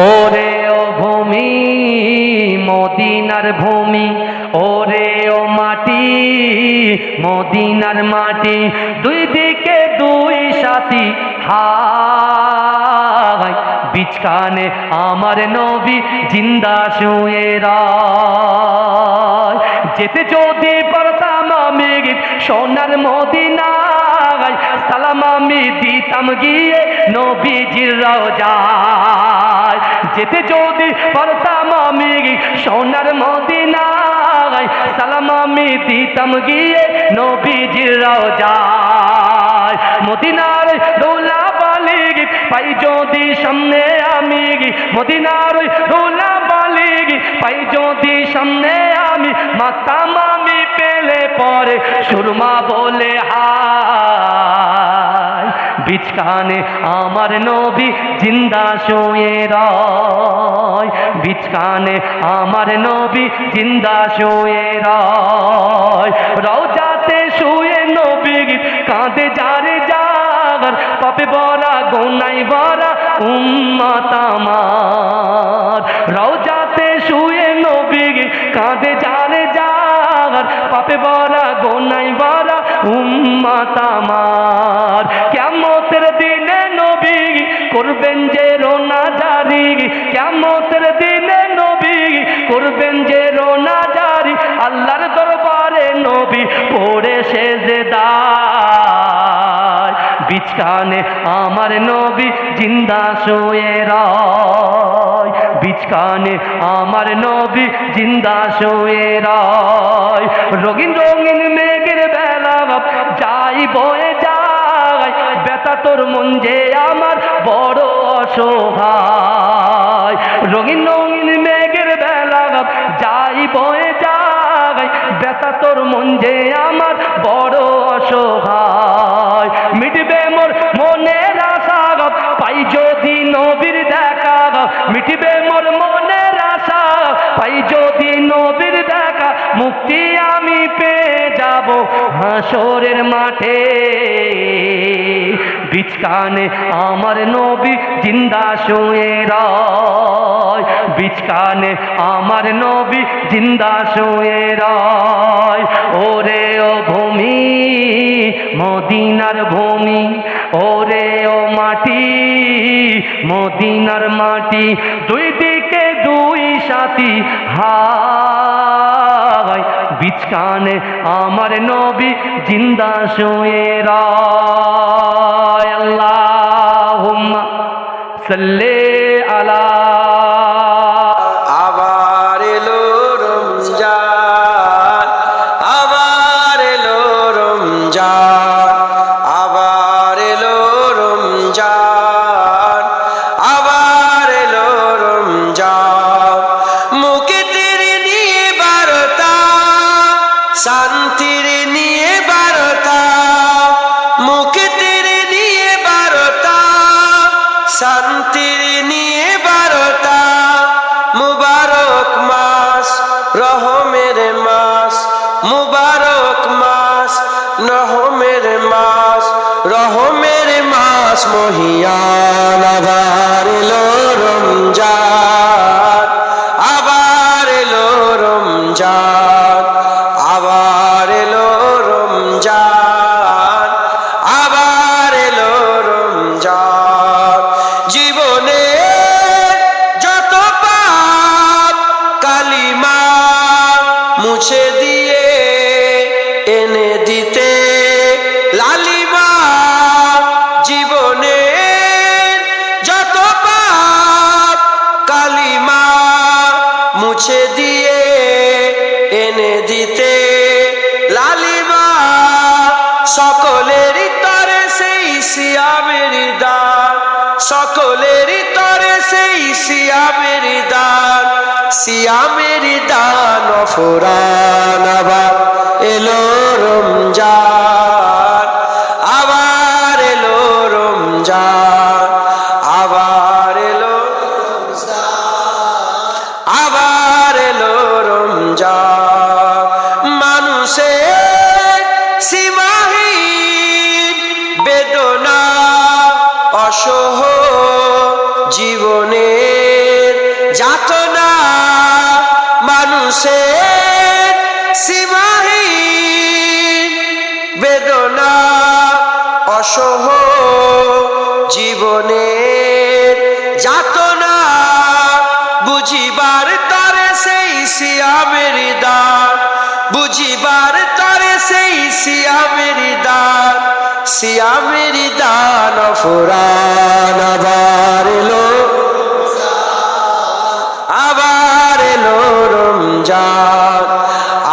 ওরে ও ভূমি মদিনার ভূমি, ওরে ও মাটি মদিনার মাটি, দুই দিকে দুই সাথী হায়, বিচখানে আমার নবী জিন্দা শুয়ে রায়। যেতে যদি পারতাম আমি সোনার মদিনায়, সালাম আমি দিতাম গিয়ে নবীজির রওজায়। যেতে যদি পারতাম আমি সোনার মদিনায়, সালাম আমি দিতাম গিয়ে নবীজির রওজায়। মদিনার দৌলা বালি পাই যদি সামনে আমি, মদিনার দৌলা বালি পাই যদি সামনে আমি, মাতাম আমি পেলে পরে সুরমা বলে হায়, বিচখানে আমার নবী জিন্দা শুয়ে রয়, বিচখানে আমার নবী জিন্দা শুয়ে রয়। রওজাতে শুয়ে নবী কাঁদে যারে যার, পাপে ভরা গোনায় ভরা উম্মত আমার। রওজাতে শুয়ে নবী কাঁদে যারে যার, পাপে ভরা গোনায় ভরা উম্মত আমার। কিয়ামতের দিনে নবী করবেন যে রোনা জারি, কিয়ামতের দিনে নবী করবেন যে রোনা জারি, আল্লাহর দরবারে নবী পড়ে সেজদায়, বিচখানে আমার নবী জিন্দা শুয়ে রয়, বিচখানে আমার নবী জিন্দা শুয়ে রয়। রঙিন রঙিন মেঘের বেলা যাই বয়ে যায়, বেতা তোর মন যে আমার বড় অসহায়। রঙিন রঙিন মেঘের বেলা যাই বয়ে যায়, বেতা তোর মন যে আমার বড় অসহায়। মিটবে মোর মনের আশা পাই যদি নবীর দেখা, মিটবে মোর মনের আশা পাই যদি নবীর দেখা, মুক্তি আমি পেয়ে যাব হাসরের মাঠে, বিচখানে আমার নবী জিন্দা শুয়ে রয়, বিচখানে আমার নবী জিন্দা শুয়ে রয়। ওরে ও ভূমি মদিনার ভূমি, ওরে ও মাটি মদিনার মাটি, দুই দিকে দুই সাথী হায়, বিচখানে আমার নবী জিন্দা শুয়ে রয়। আল্লাহুম্মা সাল্লি আলা। আবার এলো রমজান, আবার এলো রমজান, আবার এলো রমজান, আবার এলো রমজান। মুখে তেরে নিয়ে বারতা, শান্তির নিয়ে বারতা, মুখে তেরে নিয়ে বারতা, শান্তির নিয়ে বারতা। মুবারক মাস রহমের মাস, মুবারক মাস রহমের মাস, রহমের মাস মহিয়ান। আবার এলো রমজান, আবার এলো রমজান, আবার এলো রমজান, আবার এলো রমজান। জীবনে যত পাপ কালিমা মুছে দিয়ে এনে দিতে লালিমা, জীবনে যত পাপ কালিমা মুছে দিয়ে এনে দিতে লালিমা। সকলেরই তরে সেই সিয়ামের দান, সকলেরই তরে সেই সিয়ামের দান, সিয়ামের দান অফুরান। আবার এলো রমজান, আবার এলো রমজান, আবার এলো আবার এলো রমজান। মানুষের সীমাহীন বেদনা অসহ জীবনে মানুষে সীমাহীন বেদনা অসহ জীবনের যাতনা বুঝিবার তরে সেই সিয়ামের দান বুঝিবার তরে সেই সিয়ামের দান সিয়ামের দান ফুরান আবার এলো রমজান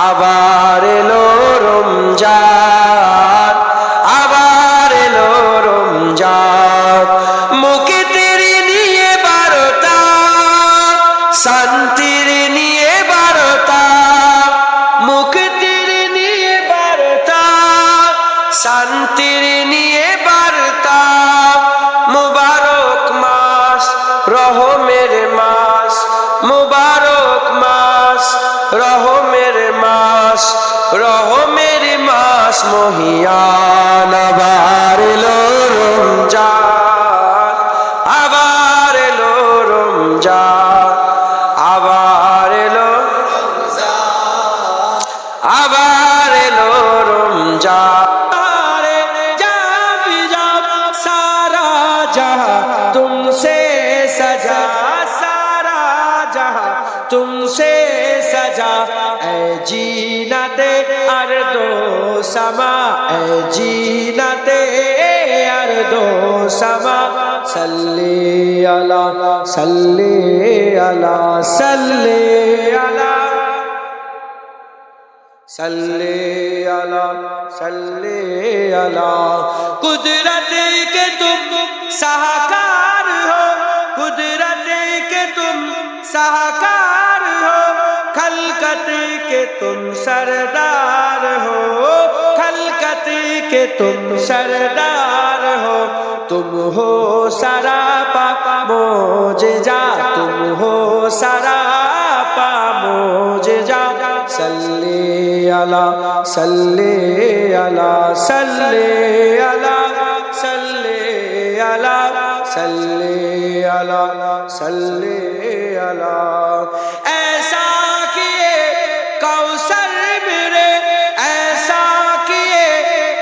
আবার এলো রমজান আবার এলো রমজান মুক্তির নিয়ে বারতা শান্তির নিয়ে বারতা মুক্তির নিয়ে বারতা শান্তির নিয়ে বারতা মুবারক মাস রহমের মাস মুবারক মাস রহমের মাস রহমের মাস মহিয়ান আবার এলো রমজান আবার এলো রমজান আবার এলো আবার এলো রমজান सारा जहां तुमसे सजा सारा जहां तुमसे सजा ऐ जीनते अर्दो समा ऐ जीनते अर्दो समा सल्ली अला सल्ली अला सल्ली अला सल्ले अला सल्ले अला कुदरत के तुम साहकार हो कुदरत के तुम साहकार हो खलकत के तुम सरदार हो खलकत के तुम सरदार हो तुम हो सरापा मोजेजा तुम हो सरापा मोजेजा सल्ले अला सल्ले अला सल्ले अला सल्ले अला सल्ले अला सल्ले अला ऐसा किए कौसर मेरे ऐसा किए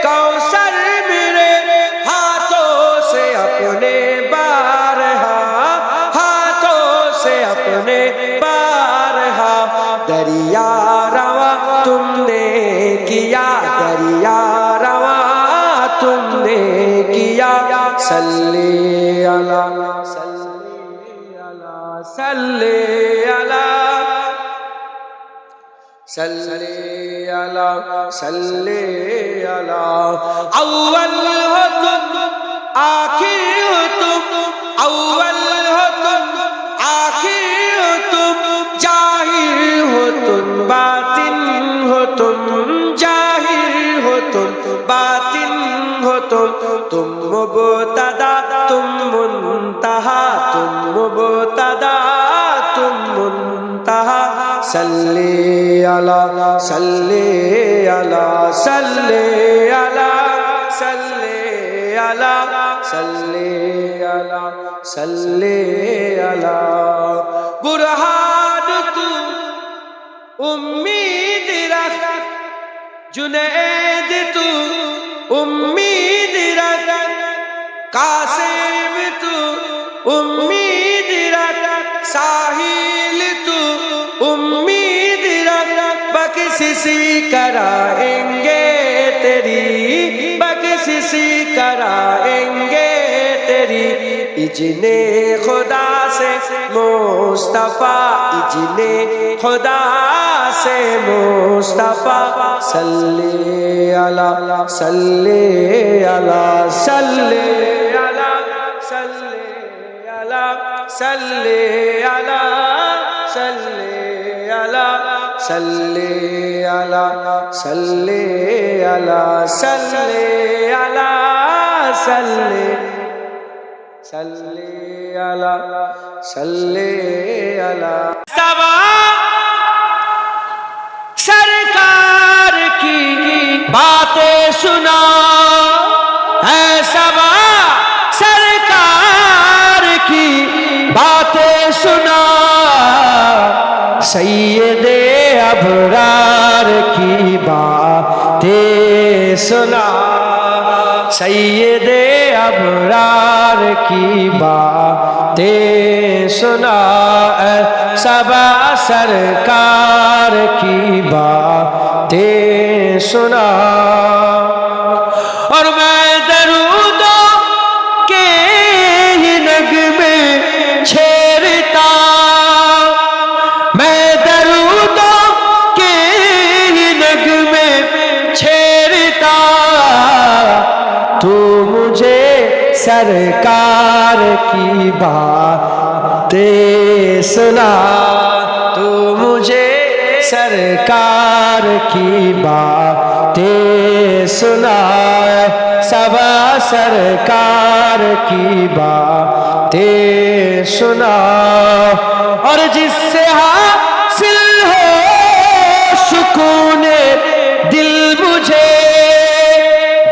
कौसर मेरे हाथों से अपने बारहा हाथों से अपने बारहा दरिया रवा तुमने किया दरिया रवा तुमने किया सल्ले अला सल्ले अला सल्ले अला सल्ले अला सल्ले अला अव्वल हो तुम आखिर हो तुम अव्वल हो तुम आखिर हो तुम जाहिर हो तुम बातिन हो तुम जाहिर हो तुम बातिन हो तुम मुबतदा तुम मुंतहा तुम मुबतदा तुम मुंतहा सल्ले अला सल्ले अला सल्ले अला सल्ले अला सल्ले अला सल्ले अला बुरहान तू उम्मीद रख जुनैद तू उम्मीद रख कासिम तू उम्मीद रख साहिल तू उम्मीद रख बख्शिशी कराएंगे तेरी बख्शिशी कराएंगे तेरी इजने खुदा से मुस्तफा इजने खुदा से मुस्तफा सल्ले अला सल्ले अला सल्ले अला सल्ले अला सल्ले अला सल्ले अला सल्ले अला सल्ले अला सल्ले अला सल्ले सल्ले अला सल्ले अला सवा सरकार की बातें सुना है सबा सरकार की बातें सुना سیدے ابرار کی باتیں سنا سیدے ابرار کی باتیں سنا سبا سرکار کی باتیں سنا اور میں درودوں کے ہی نغمے چھیڑتا میں درودوں کے ہی نغمے چھیڑتا تو مجھے سرکار کی باتیں سنا تو مجھے سرکار کی باتیں سنا سبا سرکار کی باتیں سنا اور جس سے حاصل ہو سکون دل مجھے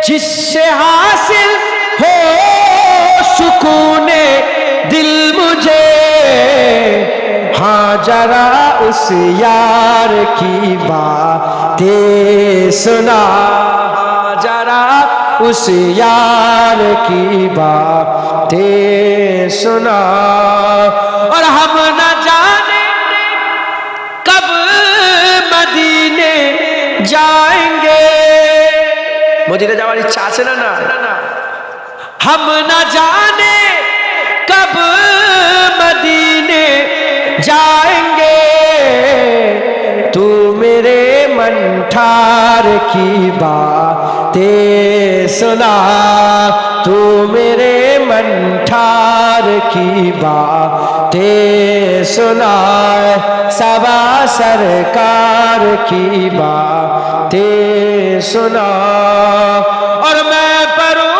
جس سے حاصل ہو سکون دل مجھے ہاں ذرا اس یار کی باتیں سنا ہاں ذرا اس یار کی باتیں سنا اور ہم نہ جانے کب مدینے جائیں گے مدینے যাওয়ার ইচ্ছা আছে না না ہم نہ جانے کب مدینے جائیں گے تو میرے من ٹھار کی باتیں سنا تو میرے من ٹھار کی باتیں سنا سبا سرکار کی باتیں سنا اور میں پڑھوں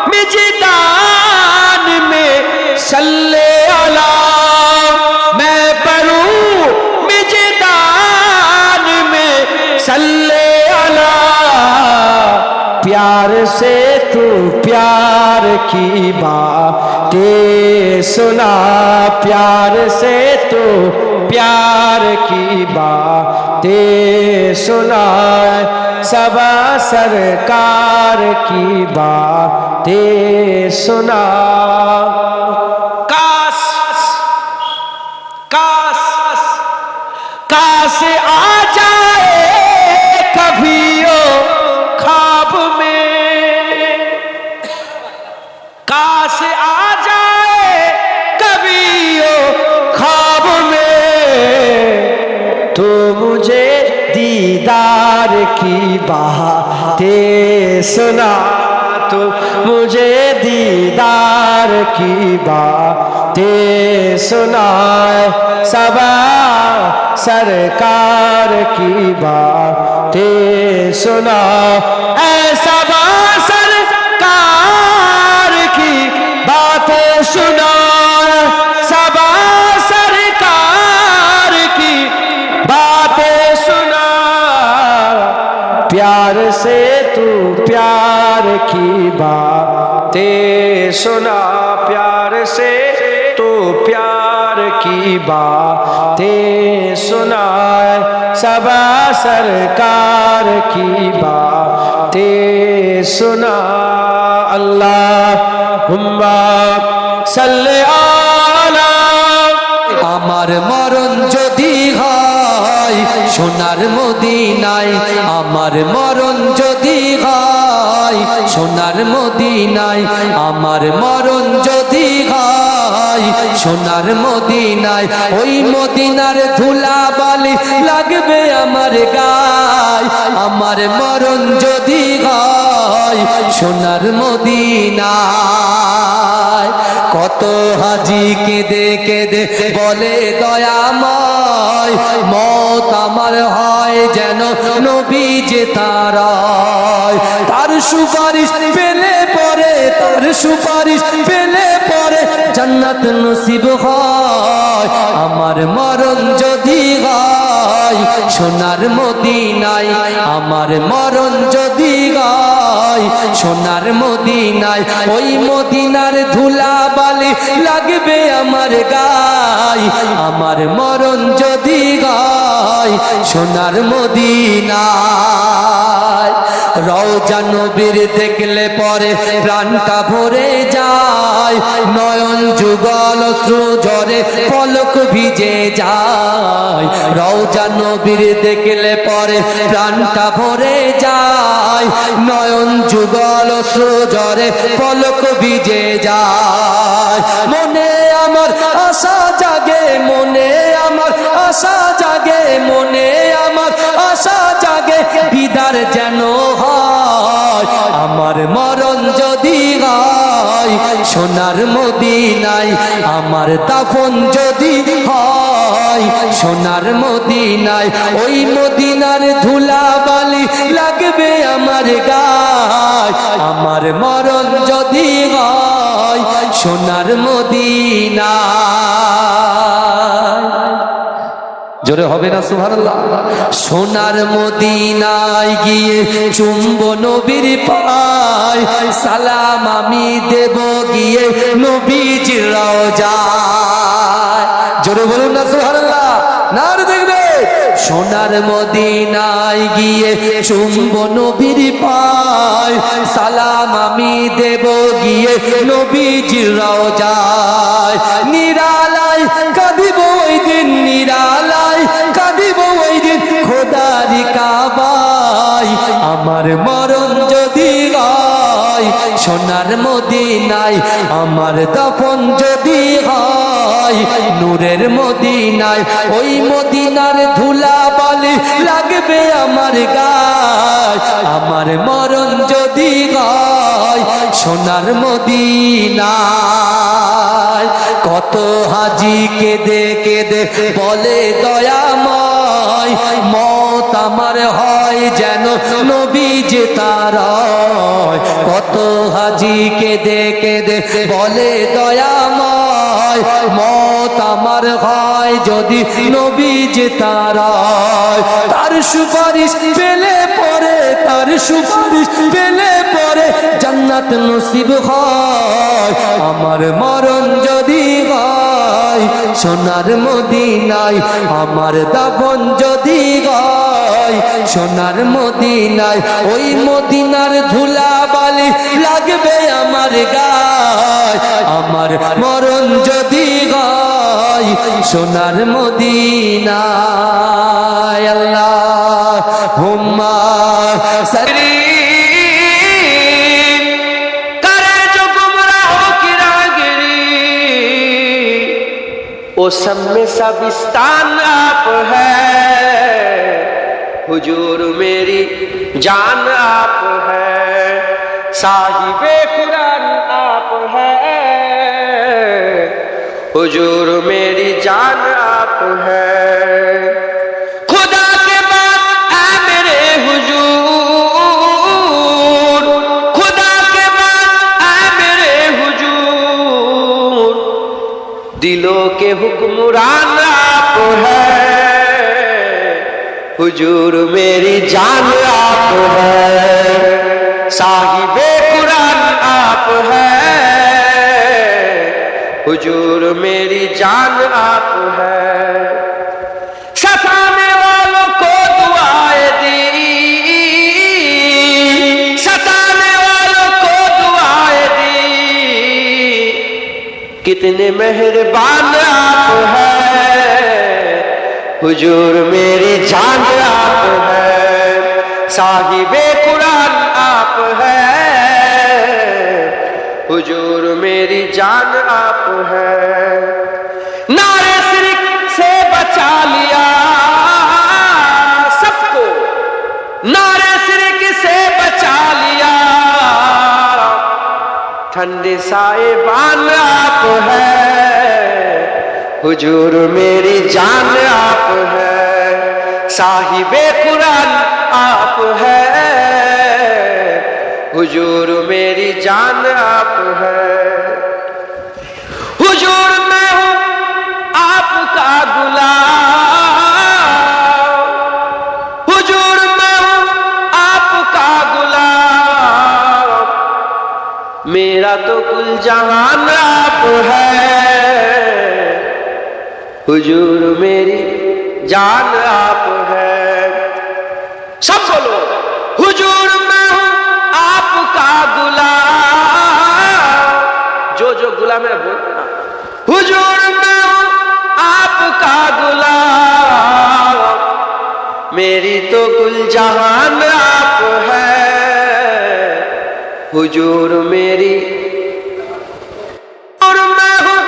مجدان میں صلی اللہ میں پڑھوں مجدان میں صلی اللہ پیار سے تو پیار کی باتیں سنا پیار سے تو پیار کی باتیں سنا سبا سرکار کی باتیں سنا کاش آ جائے کبھی او خواب میں کاش آ جائے کبھی او خواب میں تو مجھے دیدار کی باتیں سنا تو مجھے دیدار کی باتیں سنا سبا سرکار کی باتیں سنا اے سبا سرکار کی باتیں سنا سبا سرکار کی باتیں سنا پیار سے تو پیار کی باتیں سنا پیار سے تو پیار کی باتیں سنا سبا سرکار کی باتیں سنا اللہم صلی علی আমার মরণ যদি হয় সোনার মদিনায় আমার মরণ যদি হয় সোনার মদিনায় আমার মরণ যদি হয় সোনার মদিনায় ওই মদিনার ধুলাবালি লাগবে আমার গায় আমার মরণ যদি হয় সোনার মদিনায় কত হাজি কেঁদে কেঁদে বলে দয়াময় মত আমার হয় যেন নবী যে তার সুপারিশ পেলে পরে তার সুপারিশ পেলে পরে জান্নাত নসিব হয় আমার মরণ যদি হয় সোনার মদিনায় আমার মরণ যদি হয় সোনার মদিনায় ওই মদিনার ধুলাবালি লাগবে আমার গায় আমার মরণ যদি হয় হয় সোনার মদিনায়। রওজা নবীর দেখলে পরে প্রাণটা ভরে যায়, নয়ন যুগল অশ্রু ঝরে পলক ভিজে যায়। রওজা নবীর দেখলে পরে প্রাণটা ভরে যায়, নয়ন যুগল অশ্রু ঝরে পলক ভিজে যায়। মনে আমার আশা জাগে, মনে আমার আশা জাগে, মনে আমার আশা জাগে, দিদার যেন হয় আমার মরণ যদি হয় সোনার মদিনায়, আমার দাফন যদি হয় সোনার মদিনায়। ওই মদিনার ধুলাবালি লাগবে আমার গায়, আমার মরণ যদি হয় সোনার মদিনায়। জোরে হবে না সুবহানাল্লাহ? সোনার মদিনায় গিয়ে চুম্ব নবীর পায়, সালাম আমি দেব গিয়ে নবীজির রওজায়। জোরে বলুন না সুবহানাল্লাহ? নারে দেখবে সোনার মদিনায় গিয়ে চুম্ব নবীর পায়, সালাম আমি দেব গিয়ে নবীজির রওজায়। নিরালায় কাঁদিব ওই দিন, নিরালায় কাঁদিব ওই দিন খোদারি কাবায়, আমার মরণ যদি হয় সোনার মদিনায়, আমার দাফন যদি হয় নূরের মদিনায়। ওই মদিনার ধুলাবালি লাগবে আমার গায়, আমার মরণ যদি হয় সোনার মদিনায়। কত হাজি কেঁদে কেঁদে বলে দয়াময়, মত আমার হয় যেন নবীজি তার। কত হাজি কেঁদে কেঁদে বলে দয়াময়, মত আমার হয় যদি নবীজি তার। তার সুপারিশ পেলে পরে, তার সুপারিশ পেলে পরে জান্নাত নসিব হয়, আমার মরণ যদি হয় সোনার মদিনায়, আমার দাফন যদি হয় সোনার মদিনায়। ওই মদিনার ধুলাবালি লাগবে আমার গায়, আমার মরণ যদি হয় সোনার মদিনায়। আল্লাহুম্মা সাল্লি ओ सब में सबिस्तान आप है, हुजूर मेरी जान आप है, साहिबे कुरान आप है, हुजूर मेरी जान आप है। खुदा के बाद ऐ मेरे हुजूर, खुदा के बाद ऐ मेरे हुजूर, दिलों के हुक्मरान आप है, हुजूर मेरी जान आप है, साहिबे कुरान आप है, हुजूर मेरी जान आप है। सताने वालों को दुआएं दी, सताने वालों को दुआएं दी, कितने मेहरबान आप हैं, हुजूर मेरी जान आप है, साहिबे कुरान आप है, हुजूर मेरी जान आप है। नारे शिरक से बचा लिया सबको, नारे शिरक से बचा लिया, ठंडे साहिबान आप है, हुजूर मेरी जान आप है, साहिबे कुरान आप है, हुजूर मेरी जान आप है। हुजूर मैं हूँ आपका गुलाम, हुजूर मैं हूँ आपका गुलाम, मेरा तो कुल जहान आप है, हुजूर मेरी जान आप है। सब बोलो, हुजूर मैं हूं आपका गुलाम। जो गुलाम है बोलना, हुजूर मैं हूं आपका गुलाम, मेरी तो कुल जहान आप है। हुजूर मेरी, और मैं हूं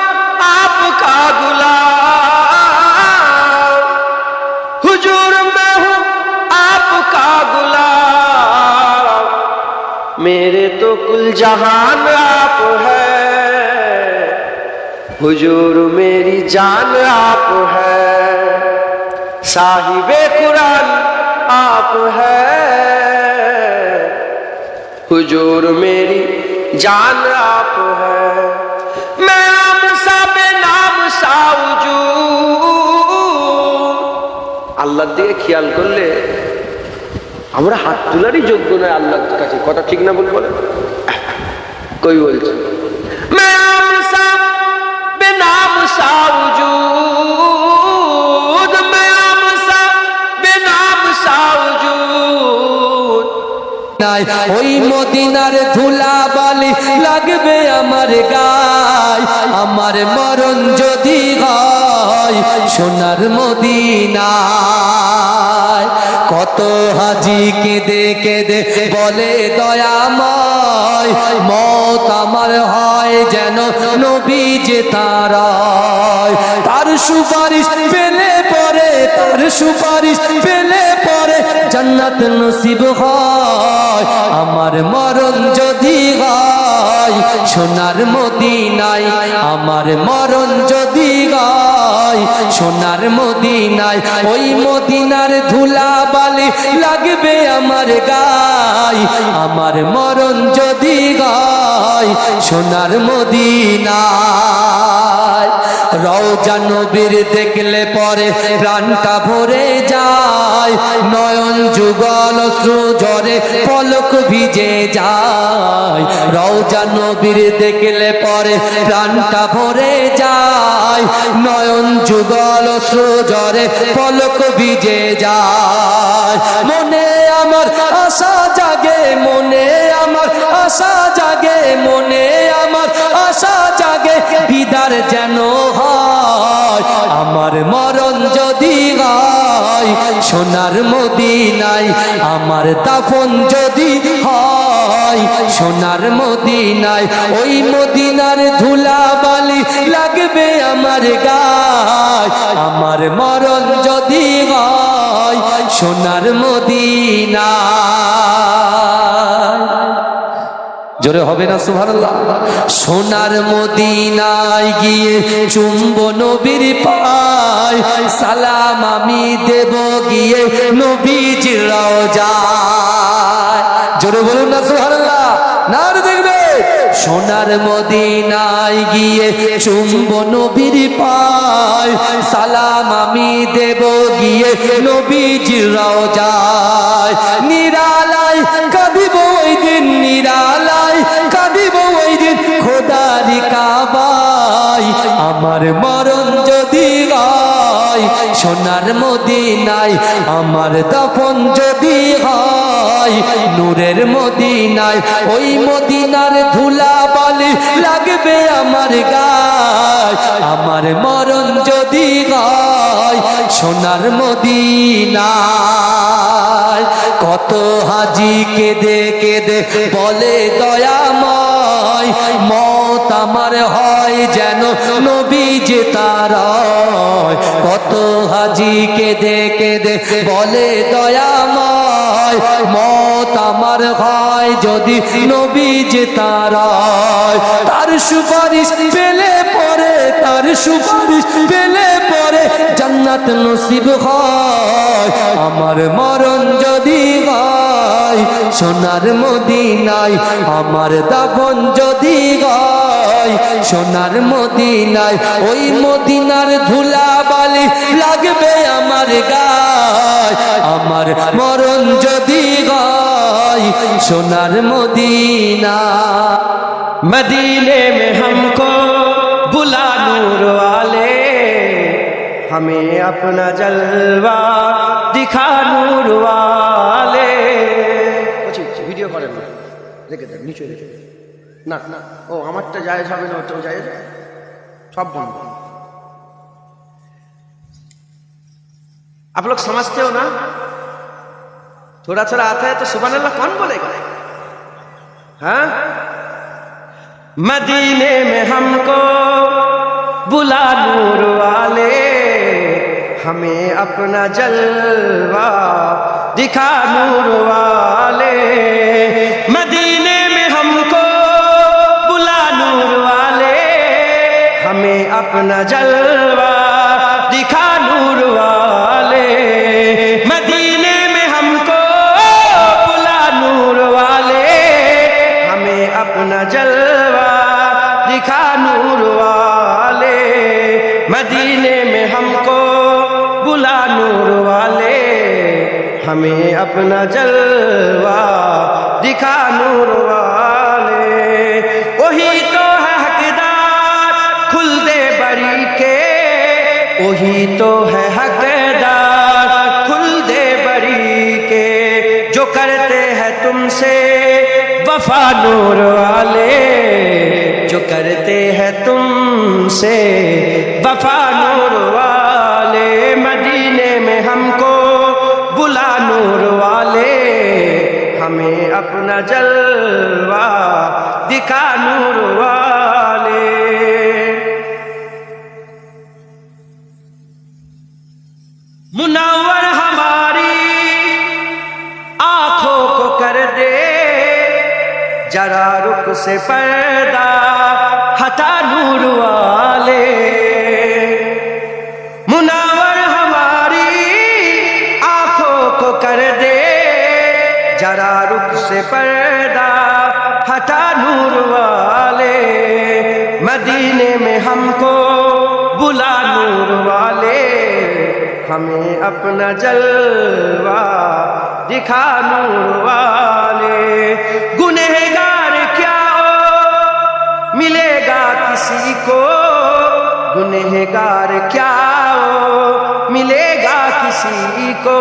आपका गुलाम, हुजूर मैं हूं आपका गुलाम, मेरे तो कुल जहान आप है। हुजूर मेरी जान आप है, साहिबे कुरान आप है। हुजूर मेरी जान आप है, मैं आम सा बेनाम सा वजूद। আল্লাহর দিকে খেয়াল করলে আমরা হাত তোলারই যোগ্য নয় আল্লাহর কাছে, কথা ঠিক না বল বলে কই বলছে, मैं आम सा बेनाम सा वजूद, मैं आम सा बेनाम सा वजूद। ওই মদিনার ধুলা বালি লাগবে আমার গায়, আমার মরণ যদি হয় সোনার মদিনায়। কত হাজি কেঁদে কেঁদে বলে দয়াময়, মত আমার হয় যেন নবী যে তারায়। তার সুপারিশ পেলে পরে, তার সুপারিশ পেলে পরে জান্নাত নসিব হয়। আমার মরণ যদি হয় সোনার মদিনায়, আমার মরণ যদি হয় সোনার মদিনায়। ওই মদিনার ধুলা বালি লাগবে আমার গায়, আমার মরণ যদি হয় সোনার মদিনায়। রওজা নবীর দেখলে পরে প্রাণটা ভরে যায়, নয়ন যুগল অশ্রু ঝরে পলক ভিজে যায়। রওজা নবীর দেখলে পরে প্রাণটা ভরে যায়, নয়ন যুগল অশ্রু ঝরে পলক ভিজে যায়। মনে আমার আশা জাগে, মনে আমার আশা জাগে, মনে আমার আশা জাগে, দিদার যেন হয় আমার মরণ যদি হয় সোনার মদিনায়, আমার দাফন যদি হয় সোনার মদিনায়। ওই মদিনার ধুলা বালি লাগবে আমার গায়, আমার মরণ যদি হয় সোনার মদিনায়। জোরে হবে না সুবহানাল্লাহ। সোনার মদিনায় গিয়ে চুম্ব নবীর পায়, সালাম আমি দেব গিয়ে নবীজির রওজায়। জোরে বলুন না সুবহানাল্লাহ, নার দেখবে। সোনার মদিনায় গিয়ে চুম্ব নবীর পায়, সালাম আমি দেব গিয়ে নবীজির রওজায়। নিরালায় কাঁদিব ওই দিন, নিরালায় কাঁদিব ওই দিন খোদার কাবায়। আমার মরণ যদি হয় সোনার মদিনায়, আমার দাফন যদি হয় নূরের মদিনায়। ওই মদিনার ধুলা বালি লাগবে আমার গায়, আমার মরণ যদি হয় সোনার মদিনায়। কত হাজি কেঁদে কেঁদে বলে দয়াময়, মত আমার হয় যেন নবী যে তারায়। কত হাজি কেঁদে কেঁদে বলে দয়াময়, মত আমার হয় যদি নবী যে তারায়। তার সুপারিশ পেলে পরে, তার সুপারিশ পেলে পরে জান্নাত নসিব হয়। আমার মরণ যদি হয় সোনার মদিনায়, আমার দাফন যদি হয় সোনার মদিনায়। ওই মদিনার ধুলা বালি লাগবে আমার গায়, আমার মরণ যদি হয় সোনার মদিনা। मदीने में हमको बुला नूर वाले, हमें अपना जलवा दिखा नूर वाले। ভিডিও করেন না, রেখে দেন নিচে রেখে দেন। না না, ও আমারটা জায়েজ হবে না, ওটাও জায়েজ, সব বন্ধ। आप लोग समझते हो ना? थोड़ा थोड़ा आता है तो सुभान अल्लाह कौन बोलेगा? हाँ, मदीने में हमको बुला नूर वाले, हमें अपना जलवा दिखा नूर वाले। मदीने में हमको बुला नूर वाले, हमें अपना जलवा दिखा नूर वाले। मदीने में हमको बुला नूर वाले, हमें अपना जलवा दिखा नूर वाले। मदीने में हमको बुला नूर वाले, हमें अपना जलवा दिखा नूर वाले। वही तो है हकदार खुल दे बरी के, वही तो है हकदार खुल दे बरी के, जो करते हैं तुमसे वफा नूर वाले, जो करते हैं तुमसे वफा नूर वाले। मदीने में हमको बुला नूर वाले, हमें अपना जलवा दिखा नूर वाले। मुनव्वर हमारी आंखों को कर दे जरा रुख से पर्दा हटा नूर वाले। मुनव्वर हमारी आंखों को कर दे जरा रुख से पर्दा हटा नूर वाले। मदीने में हमको बुला नूर वाले, हमें अपना जलवा दिखा नूर वाले। गुनहगार क्या हो मिलेगा किसी को, गुनहगार क्या हो मिलेगा किसी को,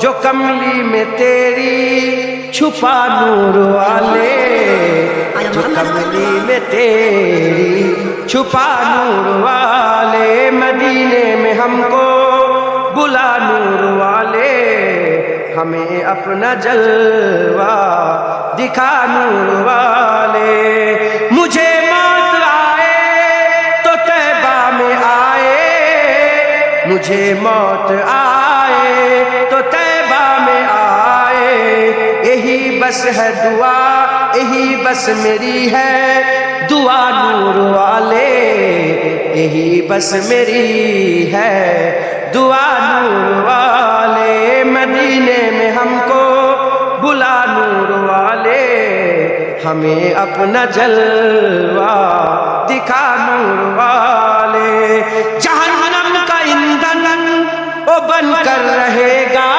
जो कमली में तेरी छुपा नूर वाले, जो कमली में तेरी छुपा नूर वाले। मदीने में हमको बुला नूर वाले, हमें अपना जलवा दिखा नूर वाले। मुझे मौत आए तो तैबा में आए, मुझे मौत आए तो तैबा में आए। यही बस है दुआ, यही बस मेरी है दुआ नूर वाले, यही बस मेरी है दुआ नूर वाले। मदीने में हमको बुला नूर वाले, हमें अपना जलवा दिखा नूर वाले। जहन्नम का ईंधन वो बनकर रहेगा,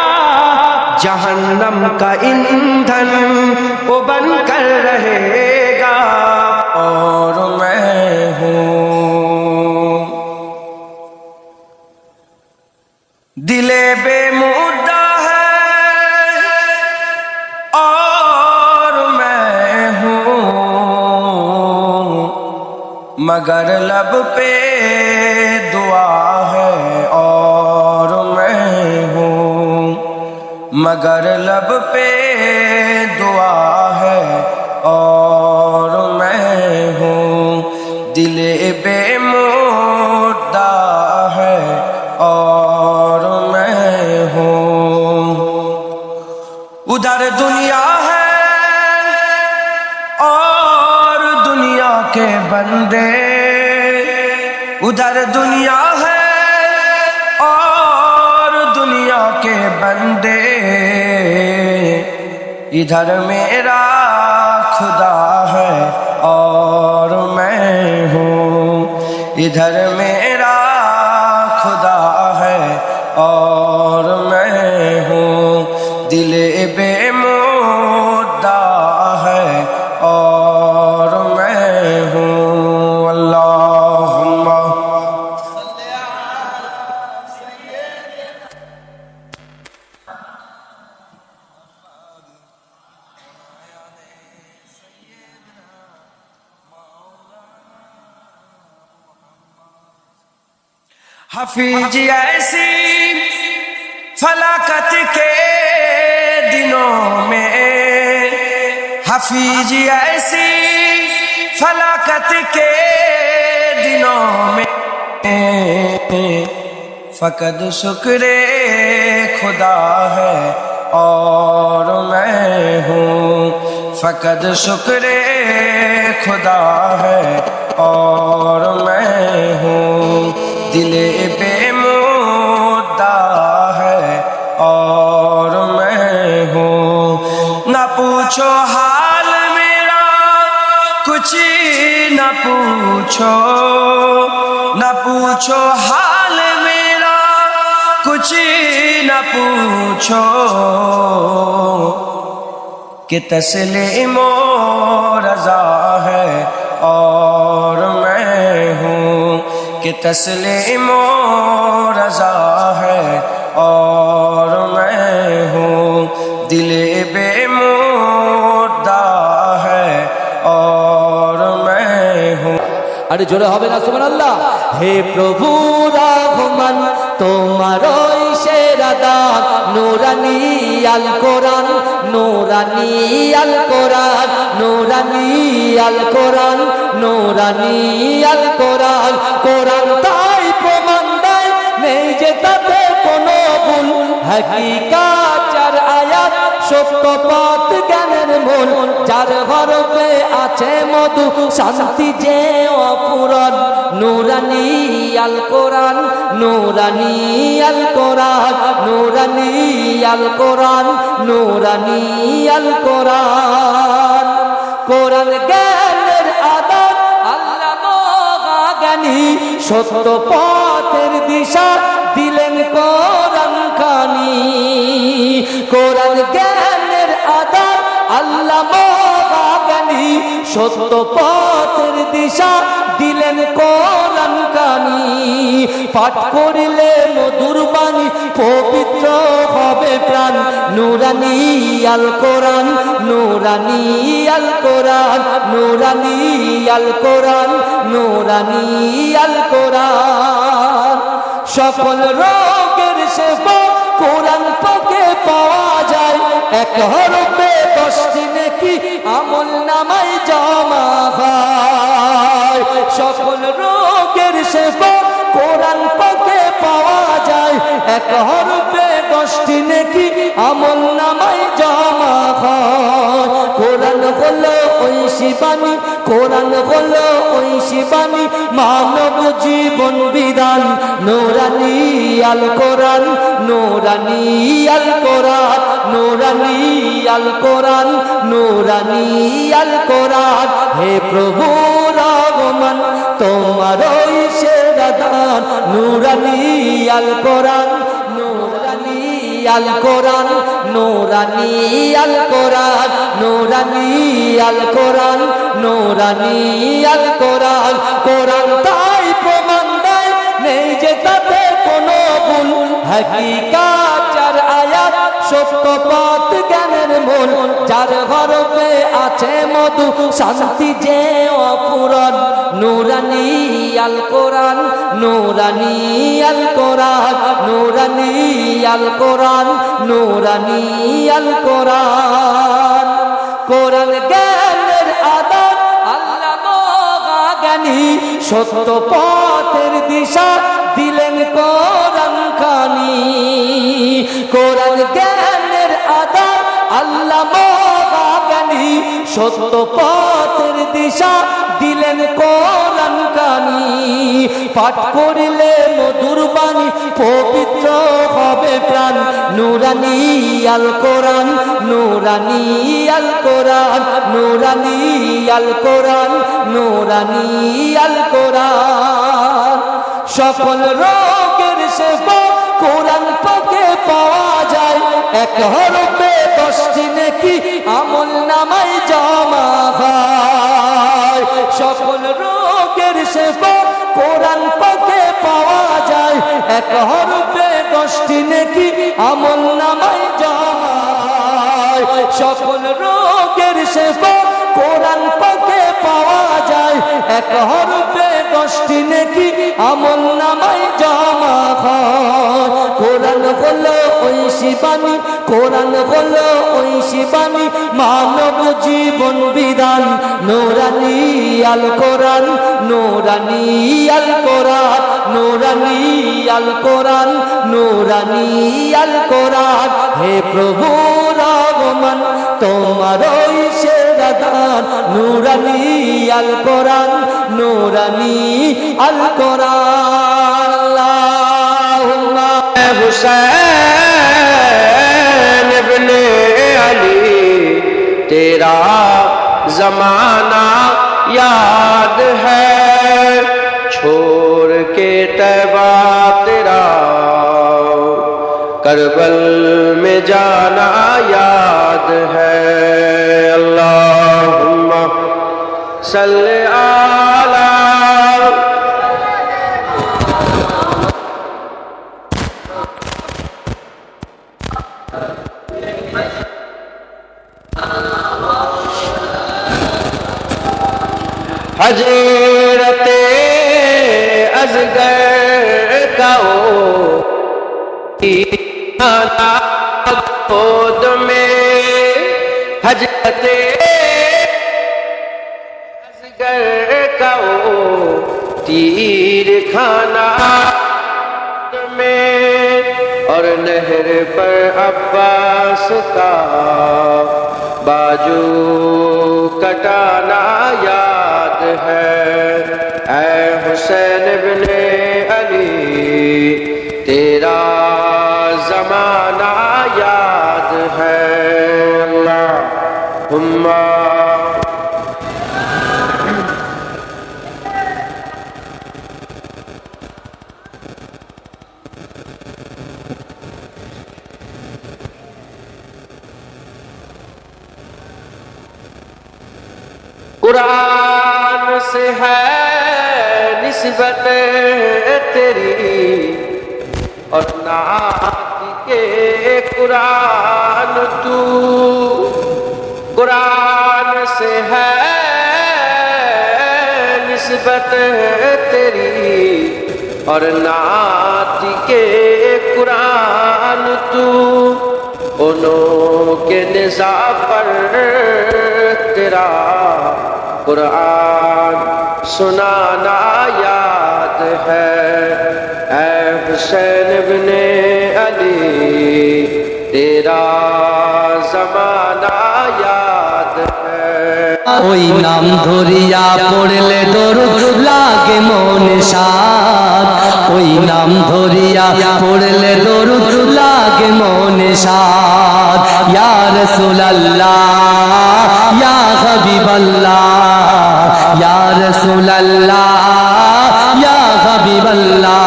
जहन्नम का ईंधन वो बनकर रहेगा। और मैं हूँ दिले बेमुद्दा है, और मैं हूँ मगर लब पे दुआ है। और मैं हूँ मगर लब पे दुआ है। और मैं हूँ दिले बेमुद्दा है, और मैं हूँ। उधर दुनिया है और दुनिया के बंदे, उधर दुनिया है और दुनिया के बंदे, इधर मेरा खुदा है और मैं हूँ, इधर मेरा खुदा है और मैं हूँ। दिल बेमुद्दा है और मैं हूँ। अल्लाहुम्मा हफीज ऐसी फलाकत के दिनों में, हफीज ऐसी फलाकत के दिनों में, फकद शुक्र खुदा है और मैं हूँ, फकद शुक्र खुदा है और मैं हूँ, दिल बेमुद्दा है और मैं हूँ। न पूछो हाल मेरा कुछ न पूछो, न पूछो हाल मेरा कुछ न पूछो, कि तस्लीमो रज़ा है और मैं हूँ, कि तस्लीमो रज़ा है और मैं हूँ, दिल बेमुद्दा है और मैं हूँ। আরে জোরে হবে না সুবহানাল্লাহ। হে প্রভু রহমান তোমার সেরা দান, নূরানী আল কোরআন, নূরানী আল কোরআন, নূরানী আল কোরআন, নূরানী আল কোরআন। কোরআন তাই প্রমাণ দেয় নেই যে তাতে কোনো ভুল, হাকিকাত চার আয়াত সত্য পথ জ্ঞানের মূল, যার হরফে আছে মধু শান্তি যে অপূরণ। নূরানী আল কোরআন, নূরানী আল কোরআন, নূরানী আল কোরআন, নূরানী আল কোরআন। কোরআন জ্ঞানের আদান আল্লামা জ্ঞানী, সত্য পথের দিশা দিলেন কোরআন খানি। কোরআন জ্ঞানের আদান আল্লামা জ্ঞানী, সত্য পথের দিশা দিলেন কোরআন খানি। পাঠ করিলে মধুর বাণী পবিত্র হবে প্রাণ, নূরানী আল কোরআন, নূরানী আল কোরআন, নূরানী আল কোরআন, নূরানী আল কোরআন। সকল রোগের সেবা কোরআন পাকে পাওয়া যায়, এক হরফে 10টি নেকি আমল নামায় জমা হয়। সকল রোগের সেবা কোরআন পাকে পাওয়া যায়, এক হরফে 10টি নেকি আমল নামায় জমা হয়। কোরআন হলো ওই শিবানী, কোরআন হলো ওই শিবানী, মানব জীবন বিধান। নূরানী আল কোরআন, নূরানী আল কোরআন, নূরানী আল কোরআন, নূরানী আল কোরআন। হে প্রভু রহমান তোমার সেরা দান, নূরানী আল কোরআন, নূরানী আল কোরআন, নূরানী আল কোরআন, নূরানী আল কোরআন, নূরানী আল কোরআন। কোরআন তাই প্রমাণ দেয় নেই যে তাতে কোনো ভুল, হাকিকাত চার আয়াত সত্য পথ জ্ঞানের মূল, যার হরফে আছে মধু শান্তি যে অপূরণ। নূরানী আল কোরআন, নূরানী আল কোরআন, নূরানী আল কোরআন, নূরানী আল কোরআন। কোরআন জ্ঞানের আদান আল্লামা জ্ঞানী, সত্য পথের দিশা দিলেন কোরআন খানি। কোরআন জ্ঞানের আদান আল্লামা জ্ঞানী, সত্য পথের দিশা দিলেন কোরআন খানি। পাঠ করিলে মধুর বাণী পবিত্র হবে প্রাণ, নূরানী আল কোরআন, নূরানী আল কোরআন, নূরানী আল কোরআন, নূরানী আল কোরআন। সকল রোগের সেবা কোরআন পাকে পাওয়া যায়, এক হরফে 10টি নেকি আমল নামায় জমা হয়। সকল রোগের সেবা কোরআন পাকে পাওয়া যায়, এক হরফে 10টি নেকি আমল নামায় জমা হয়। সকল রোগের সেবা কোরআন পাকে পাওয়া যায়, এক হরফে 10টি নেকি আমল নামায় জমা হলো ঐশী বাণী, কোরআন হলো ঐশী বাণী, মানব জীবন বিধান, নূরানী আল কোরআন, নূরানী আল কোরআন, নূরানী আল কোরআন, নূরানী আল কোরআন। হে প্রভু রহমান তোমার ওই সেরা দান, নূরানী আল কোরআন, নূরানী আল কোরআন। আল্লাহুম্মা हुसैन इब्ने अली तेरा जमाना याद है, छोड़ के तैबा तेरा करबल में जाना याद है। अल्लाहुम्मा सल्ले आला हजरते अजगर का गोद में, हजरते अजगर का तीर खाना में, और नहर पर अब्बास का बाजू कटाना याद है। ऐ हुसैन इब्ने अली तेरा जमाना याद है। अल्लाहुम्मा कुरान से है निस्बत तेरी, और नात के कुरान तू, कुरान से है निस्बत तेरी, और नात के कुरान तू, उन्हों के निज़ा पर तेरा कुरान सुनाना याद है। ऐ हुसैन इब्ने अली तेरा जमाना याद है। ওই নাম ধরিয়া পড়লে দরুদ লাগে মনে শাদ, ওই নাম ধরিয়া পড়লে দরুদ লাগে মনে শাদ। ইয়া রাসূলুল্লাহ ইয়া হাবিবাল্লাহ, ইয়া রাসূলুল্লাহ ইয়া হাবিবাল্লাহ,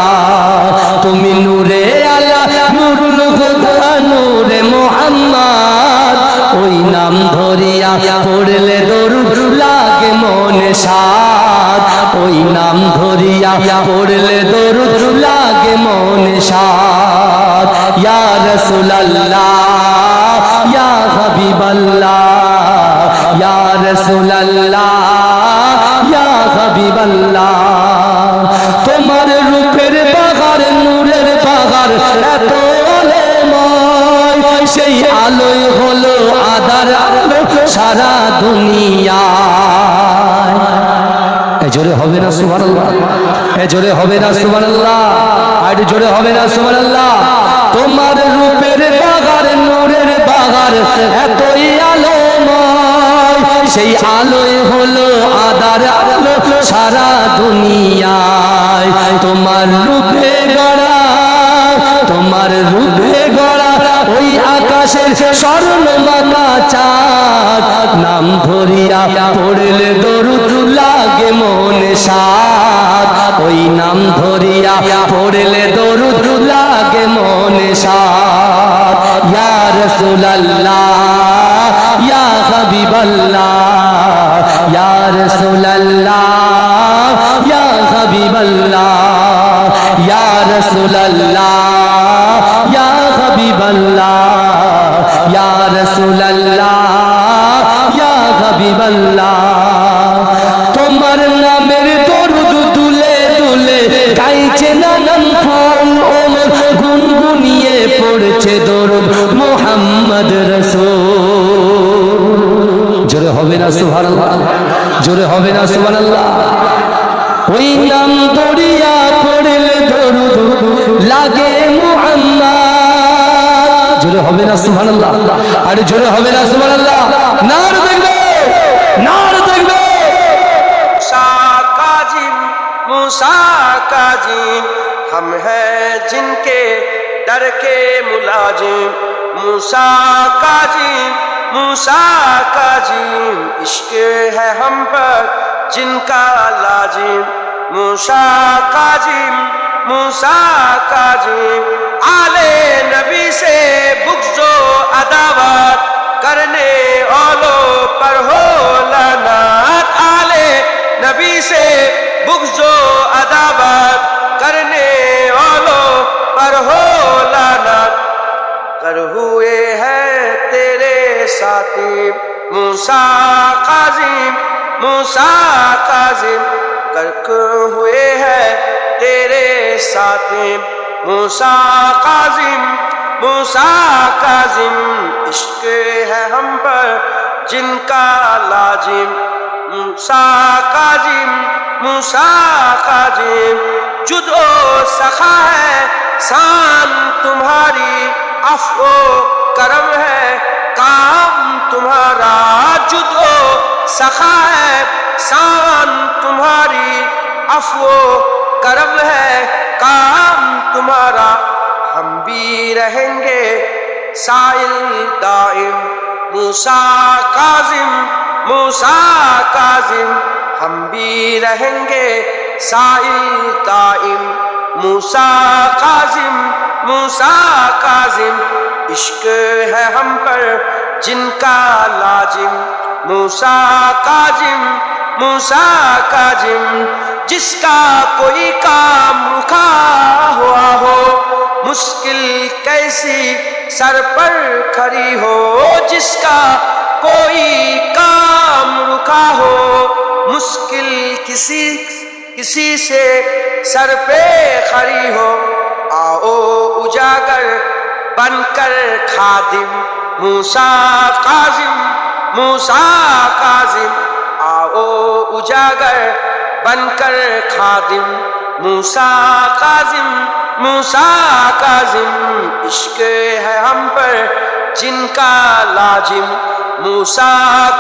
তুমি নূরে আলা নূরুল হুদা নূরে মুহাম্মদ, ওই নাম ধরিয়া পড়লে দরুদ লাগে মনে শাদ, ওই নাম ধরিয়া পড়লে দরুদ লাগে মনে শাদ। ইয়া রাসূলুল্লাহ ইয়া হাবিবাল্লাহ, ইয়া রাসূলুল্লাহ ইয়া হাবিবাল্লাহ, তোমার রূপের বাগার নূরের বাগার এত আলোময়, সেই আলোয় হলো আধার আলো সারা দুনিয়ায়। এ জোরে হবে না সুবহানাল্লাহ, এ জোরে হবে না সুবহানাল্লাহ, আর জোরে হবে না সুবহানাল্লাহ। তোমার রূপের বাগার নূরের বাগার এতই আলোময়, সেই আলোয় হলো আধার আলো সারা দুনিয়ায়। তোমার রূপে গড়া, তোমার রূপে গড়া ওই আকাশের স্বর্ণমালা চাঁদ, নাম ধরিয়া পড়লে দরুদ লাগে মনে শাদ, ওই নাম ধরিয়া পড়লে দরুদ লাগে মনে শাদ। ইয়া রাসূলুল্লাহ ইয়া হাবিবাল্লাহ, ইয়া রাসূলুল্লাহ ইয়া হাবিবাল্লাহ, ইয়া রাসূলুল্লাহ ইয়া হাবিবাল্লাহ, ইয়া রাসূলুল্লাহ ইয়া হাবিবাল্লাহ। তোমার নামের দরুদ দুলে দুলে গাইছে নানান ফুল, ওমর গুনগুনিয়ে পড়ে পড়ছে দরুদ মুহাম্মদ রাসূল। জোরে হবে না সুবহানাল্লাহ, জোরে হবে না সুবহানাল্লাহ। ওই নাম দরিয়া পড়লে দরুদ লাগে মুহাম্মদ। জোরে হবে না সুবহানাল্লাহ, আরে জোরে হবে না সুবহানাল্লাহ। নার দেখবে, নার দেখবে। मूसा काजिम हम हैं जिनके डर के मुलाजिम। मूसा काजिम इश्क है हम पर जिनका लाजिम। मूसा काजिम आले नबी से बुग़्ज़ो अदावत करने वालों पर हो लानत। आले नबी से बुग़्ज़ो अदावत करने वालों पर हो लानत। कर हुए हैं तेरे साथी मूसा काजिम कर हुए हैं तेरे साथी मूसा काजिम इश्क है हम पर जिनका लाजिम। मूसा काजिम जुदो सखा है शान तुम्हारी, अफ़्वो करम है काम तुम्हारा। जुदो सखा है शान तुम्हारी, अफ़्वो करम है काम तुम्हारा। हम भी रहेंगे साइल दाइम मूसा काजिम हम भी रहेंगे साइल दाइम। मूसा काजिम इश्क है हम पर जिनका लाजिम। मूसा काजिम जिसका कोई काम रुका हुआ हो, मुश्किल कैसी सर पर खड़ी हो। जिसका कोई काम रुका हो, मुश्किल किसी से सर पे खड़ी हो। आओ उजागर बनकर खादिम मूसा काजिम आओ उजागर बनकर खादिम मूसा काजिम इश्क है हम पर जिनका लाजिम। मूसा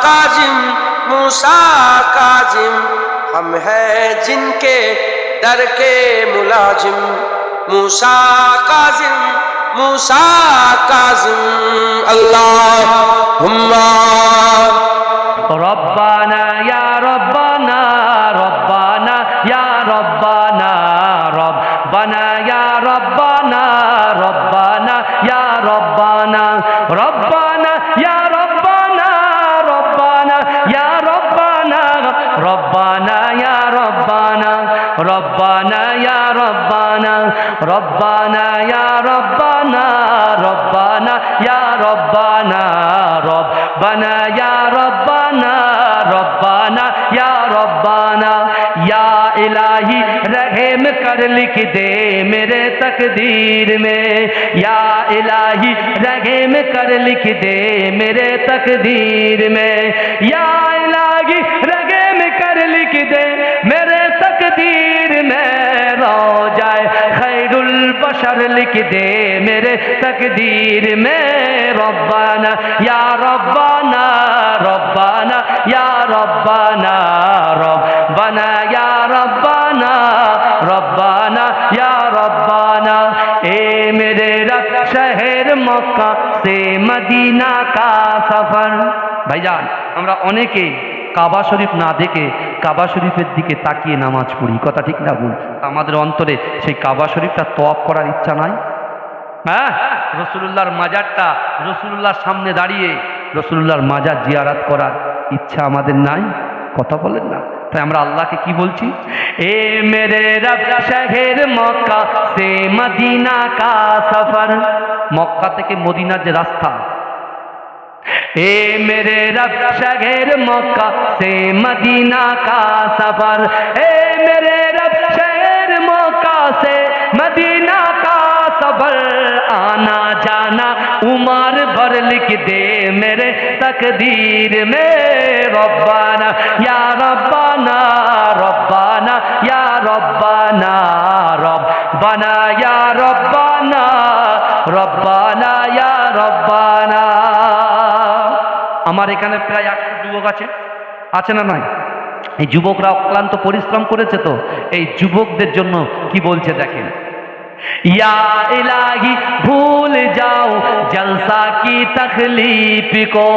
काजिम हम हैं जिनके डर के मुलाजिम। मूसा काजिम अल्लाहुम्मा रब्बाना या रब्बाना रब्बाना या रब्बाना रब्बाना या रब्बाना रब्बाना या रब्बाना रब्बाना या रब्बाना रब्बाना या रब्बाना रब्बाना या रब्बाना रब्बाना या रब्बाना रब्बाना या रब्बाना रब्बाना या रब्बाना रब्बाना या रब्बाना रब्बाना या रब्बाना या इलाही रहम कर लिख दे मेरे तकदीर में। या इलाही रहम कर लिख दे मेरे तकदीर में। या इलाही रहम कर लिख दे मेरे तकदीर में। रोजाए खैरुल बशर लिख दे मेरे तकदीर में। रब्बाना या रब्बाना रब्बाना या रब्बाना रब्बाना या रब्बाना रब्बाना या रब्बाना। ए मेरे रब शहर मक्का से मदीना का सफर। भाईजान আমরা অনেকে কাবা শরীফ না দেখে কাবা শরীফের দিকে তাকিয়ে নামাজ পড়ি, কথা ঠিক না ভুল? আমাদের অন্তরে সেই কাবা শরীফটা তওয়াফ করার ইচ্ছা নাই? হ্যাঁ, রসুলুল্লাহর মাজারটা রসুলুল্লাহর সামনে দাঁড়িয়ে রসুলুল্লাহর মাজার জিয়ারাত করার ইচ্ছা আমাদের নাই? কথা বলেন না। তাই আমরা আল্লাহকে কি বলছি? এ মেরে রব শহর মক্কা সে মদিনা কা সফর। মক্কা থেকে মদিনার যে রাস্তা, اے میرے رب شہر مکہ سے مدینہ کا سفر۔ اے میرے رب شہر مکہ سے مدینہ کا سفر آنا جا उमर भर लिख दे मेरे तकदीर में रब्बाना या रब्बाना रब्बाना या रब्बाना रब्बाना या रब्बाना रब्बाना या रब्बाना। আমার এখানে প্রায় 100 যুবক আছে না নাই? এই যুবকরা অক্লান্ত পরিশ্রম করেছে, তো এই যুবকদের জন্য কি বলছে দেখেন। या इलाही भूल जाओ जलसा की तकलीफ को,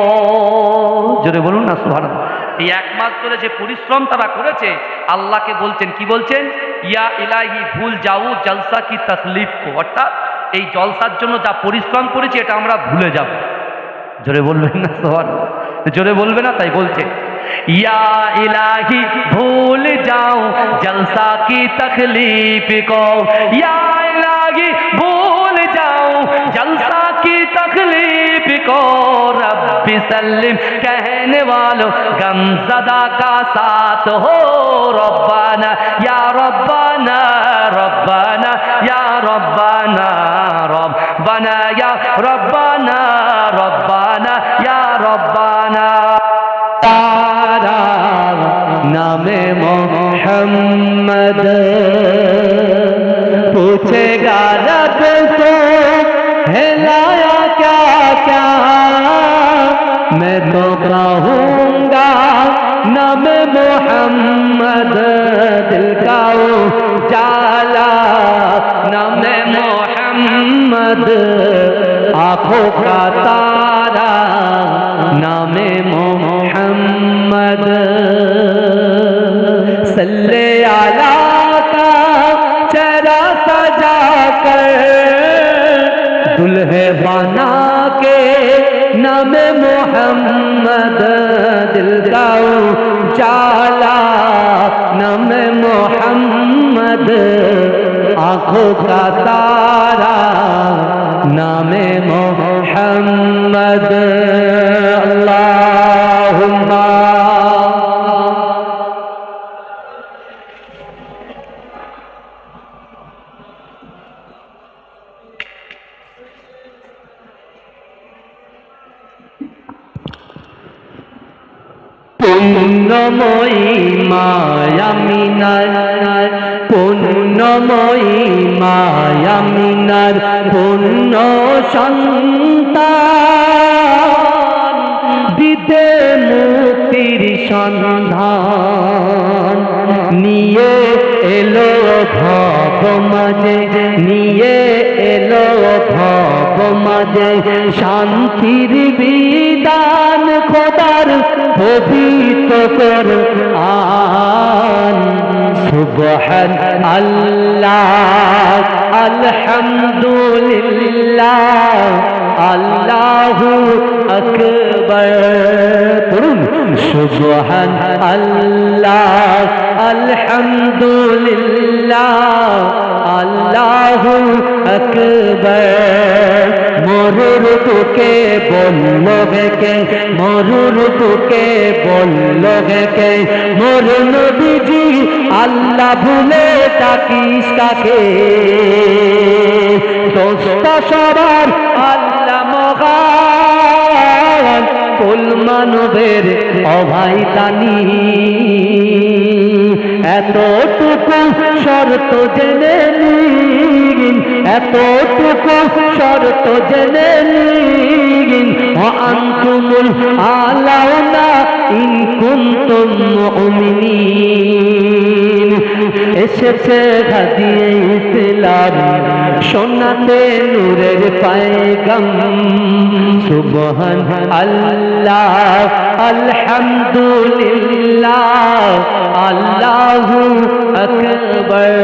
জোরে বলুন না সুবহানাল্লাহ। এই 1 মাস ধরে যে পরিশ্রম তারা করেছে, আল্লাহকে বলছেন, কি বলছেন? ইয়া ইলাহি ভুল যাও জলসা কি তকলিফ কো, অর্থাৎ এই জলসার জন্য যা পরিশ্রম করেছি এটা আমরা ভুলে যাব। জোরে বলবেন না সুবহানাল্লাহ, জোরে বলবে না, তাই বলছে या इलाही भूल जाओ जलसा की तकलीफ को, या इलाही भूल जाओ जलसा की तकलीफ को, रब्बी सल्लिम कहने वालों गमज़दा का साथ हो, रब्बाना या रब्बाना रब्बाना या रब्बाना रब्बाना या रब्बाना रब्बाना या रब्बाना। तारा नामे मोहम्मद पूछेगा रब से हिलाया क्या क्या, मैं तो कहूँगा नामे मोहम्मद दिल का उजाला, नामे मोहम्मद आँखों का तारा, नामे मोहम्मद सल्ले आला का चेहरा सजा कर, दुल्हे बना के नामे मोहम्मद दिल का उजाला, नामे मोहम्मद आँखों का तारा, नामे मोहम्मद। अल्लाहुम्मा পুণ্যময়ী মায়ামিনার, পুণ্যময়ী মায়ামিনার পুণ্য সন্তান, দিতে মুক্তির সন্ধান, নিয়ে এলো ভব মাঝে, নিয়ে এলো ভব মাঝে শান্তির বিধান, খোদার পবিত্র কোরআন। সুবহান আল্লাহ আলহামদুলিল্লাহ আল্লাহু আকবার, পড়ুন সুবহান আল্লাহ আলহামদুলিল্লাহ আল্লাহু আকবার। মরুর বুকে বলল কে, মরুর বুকে বলল কে, মোর নবীজি আল্লাহ ভুলে ডাকিস কাকে, দোস্ত সবার আল্লাহ মহান, কুল মানবের অভাই দানি, এতটুকু শর্ত জেনে নিন, এতটুকু শর্ত জেনে নিন, আনতুমুল আলাউনা ইন কুনতুম মুমিনিন। এসেছে হাদিয়ে ইসলাম শোনাতে নূরের পায়গাম, সুবহান আল্লাহ আলহামদুলিল্লাহ আল্লাহু আকবার।